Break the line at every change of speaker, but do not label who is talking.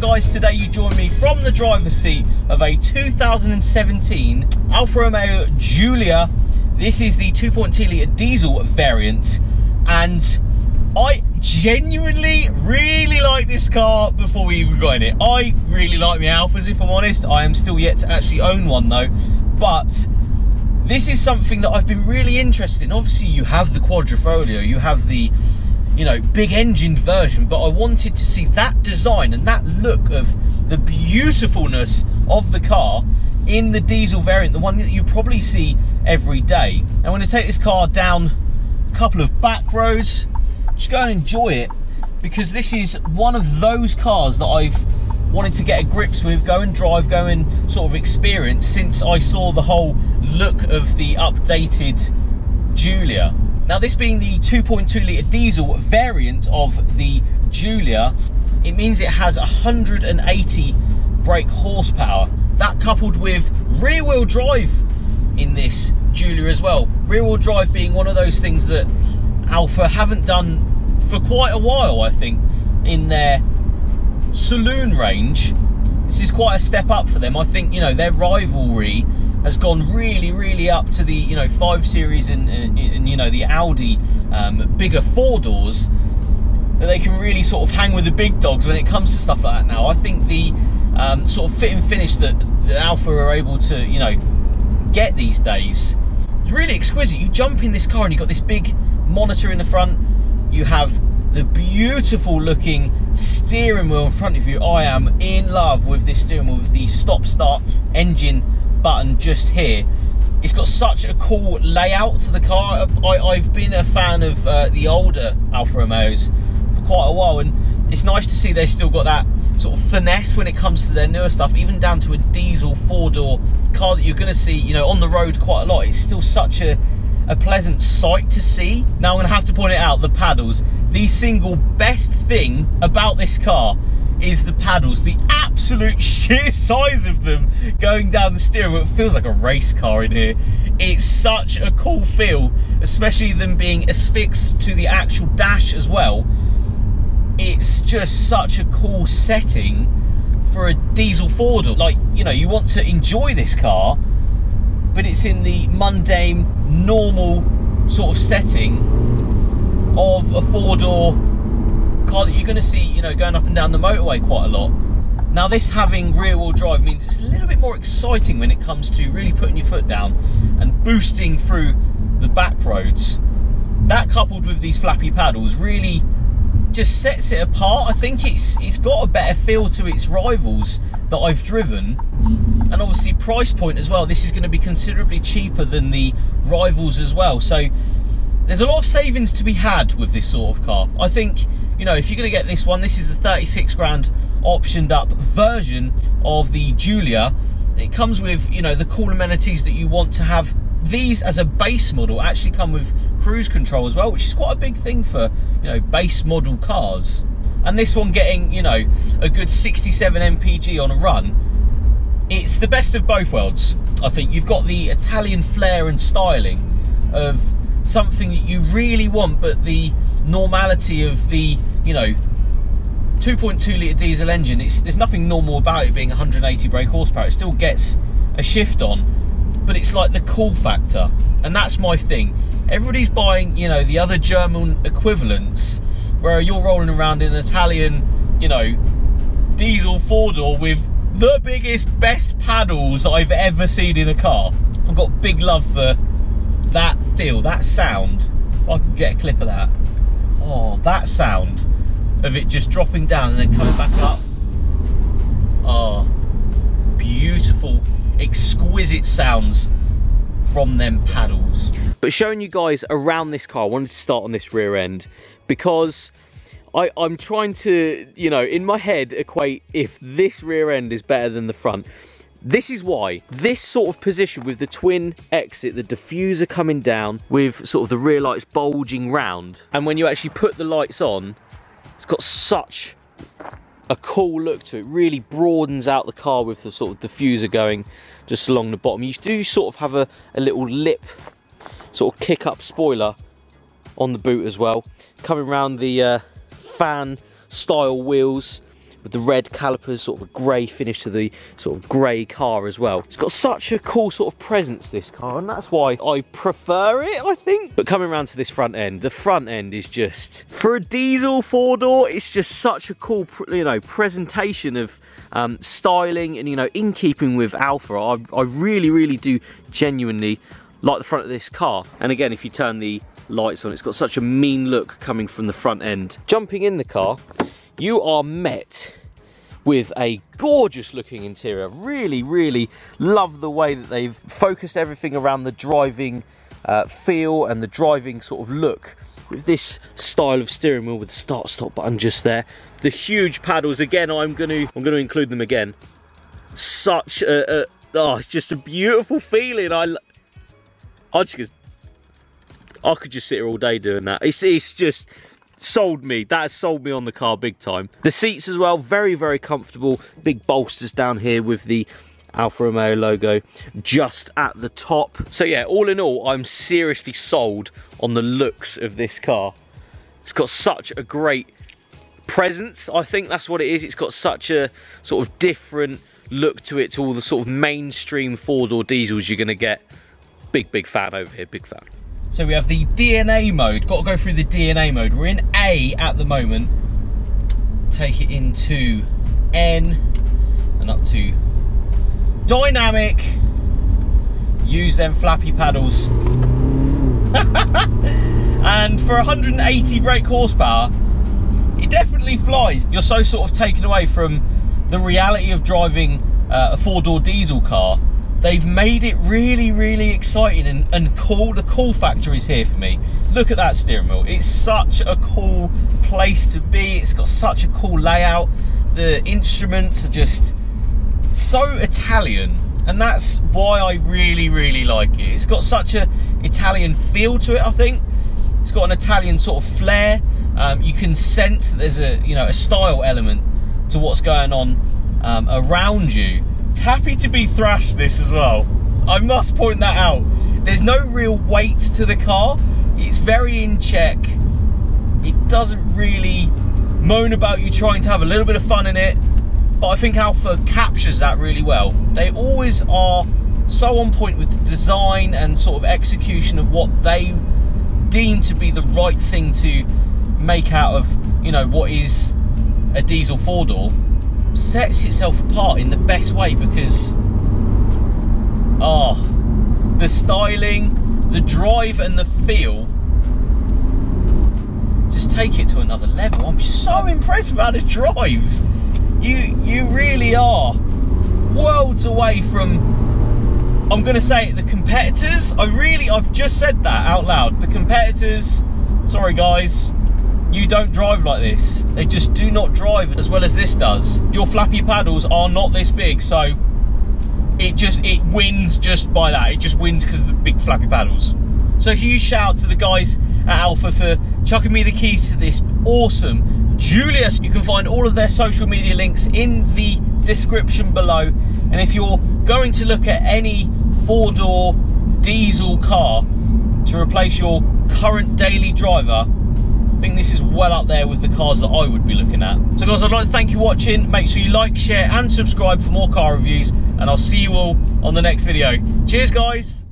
guys, today you join me from the driver's seat of a 2017 Alfa Romeo Giulia. This is the 2.2 litre diesel variant, and I genuinely really like this car before we even got in it. I really like my Alfas, if I'm honest. I am still yet to actually own one though, but this is something that I've been really interested in. Obviously you have the Quadrifoglio, you have the, you know, big engined version, but I wanted to see that design and that look of the beautifulness of the car in the diesel variant, the one that you probably see every day. I'm going to take this car down a couple of back roads, just go and enjoy it, because this is one of those cars that I've wanted to get a grips with, go and drive, go and sort of experience since I saw the whole look of the updated Giulia. Now, this being the 2.2 litre diesel variant of the Giulia, it means it has 180 brake horsepower. That coupled with rear wheel drive in this Giulia as well. Rear wheel drive being one of those things that Alfa haven't done for quite a while, I think, in their saloon range. This is quite a step up for them. I think, you know, their rivalry has gone really up to the, you know, 5 Series and you know, the Audi bigger 4 doors, that they can really sort of hang with the big dogs when it comes to stuff like that now. I think the sort of fit and finish that Alfa are able to, you know, get these days is really exquisite. You jump in this car and you've got this big monitor in the front, you have the beautiful looking steering wheel in front of you. I am in love with this steering wheel with the stop start engine button just here. It's got such a cool layout to the car. I've been a fan of the older Alfa Romeos for quite a while, and it's nice to see they've still got that sort of finesse when it comes to their newer stuff, even down to a diesel 4-door car that you're going to see, you know, on the road quite a lot. It's still such a pleasant sight to see. Now I'm going to have to point it out, the paddles. The single best thing about this car is the paddles, the absolute sheer size of them going down the steering wheel. It feels like a race car in here. It's such a cool feel, especially them being affixed to the actual dash as well. It's just such a cool setting for a diesel 4-door. Like, you know, you want to enjoy this car, but it's in the mundane, normal sort of setting of a 4-door car that you're going to see, you know, going up and down the motorway quite a lot. Now, this having rear wheel drive means it's a little bit more exciting when it comes to really putting your foot down and boosting through the back roads. That coupled with these flappy paddles really just sets it apart. I think it's got a better feel to its rivals that I've driven, and obviously price point as well. This is going to be considerably cheaper than the rivals as well, so there's a lot of savings to be had with this sort of car. I think, you know, if you're going to get this one, this is a 36 grand optioned up version of the Giulia. It comes with, you know, the cool amenities that you want to have. These as a base model actually come with cruise control as well, which is quite a big thing for, you know, base model cars. And this one getting, you know, a good 67 mpg on a run. It's the best of both worlds. I think you've got the Italian flair and styling of something that you really want, but the normality of the, you know, 2.2 litre diesel engine, there's nothing normal about it being 180 brake horsepower. It still gets a shift on, but it's like the cool factor, and that's my thing. Everybody's buying, you know, the other German equivalents, where you're rolling around in an Italian, you know, diesel 4-door with the biggest, best paddles I've ever seen in a car. I've got big love for that feel, that sound. If I could get a clip of that. Oh, that sound of it just dropping down and then coming back up. Oh, beautiful, exquisite sounds from them paddles. But showing you guys around this car, I wanted to start on this rear end because I'm trying to, you know, in my head equate if this rear end is better than the front. This is why. This sort of position with the twin exit, the diffuser coming down with sort of the rear lights bulging round, and when you actually put the lights on, it's got such a cool look to it. Really broadens out the car with the sort of diffuser going just along the bottom. You do sort of have a little lip sort of kick up spoiler on the boot as well, coming around the fan style wheels. with the red calipers, sort of a grey finish to the sort of grey car as well. It's got such a cool sort of presence, this car, and that's why I prefer it, I think. But coming around to this front end, the front end is just, for a diesel four-door, it's just such a cool, you know, presentation of styling and, you know, in keeping with Alfa. I really, really do genuinely like the front of this car. And again, if you turn the lights on, it's got such a mean look coming from the front end. Jumping in the car, you are met with a gorgeous looking interior. Really, really love the way that they've focused everything around the driving feel and the driving sort of look, with this style of steering wheel with the start stop button just there. The huge paddles, again, I'm going to include them again. Such a oh, it's just a beautiful feeling. I could just sit here all day doing that. It's just sold me. That has sold me on the car big time. The seats as well, very, very comfortable. Big bolsters down here with the Alfa Romeo logo just at the top. So yeah, all in all, I'm seriously sold on the looks of this car. It's got such a great presence, I think that's what it is. It's got such a sort of different look to it to all the sort of mainstream four-door diesels you're going to get. Big fan over here, big fan. So we have the DNA mode. Got to go through the DNA mode. We're in A at the moment. Take it into N and up to dynamic. Use them flappy paddles. And for 180 brake horsepower, it definitely flies. You're so sort of taken away from the reality of driving a four-door diesel car. They've made it really, really exciting and cool. The cool factor is here for me. Look at that steering wheel. It's such a cool place to be. It's got such a cool layout. The instruments are just so Italian, and that's why I really, really like it. It's got such a Italian feel to it, I think. It's got an Italian sort of flair. You can sense that there's a, you know, a style element to what's going on around you. Happy to be thrashed, this as well. I must point that out. There's no real weight to the car. It's very in check. It doesn't really moan about you trying to have a little bit of fun in it, but I think Alfa captures that really well. They always are so on point with the design and sort of execution of what they deem to be the right thing to make out of, you know, what is a diesel four-door. Sets itself apart in the best way because, oh, the styling, the drive and the feel just take it to another level. I'm so impressed with how this drives. You really are worlds away from, I'm gonna say it, the competitors. I've just said that out loud. The competitors, sorry guys, you don't drive like this. They just do not drive as well as this does. Your flappy paddles are not this big, so it wins just by that. It just wins because of the big flappy paddles. So huge shout out to the guys at Alfa for chucking me the keys to this awesome Gulia. You can find all of their social media links in the description below. And if you're going to look at any four-door diesel car to replace your current daily driver, I think this is well up there with the cars that I would be looking at. So guys, I'd like to thank you for watching. Make sure you like, share and subscribe for more car reviews, and I'll see you all on the next video. Cheers guys.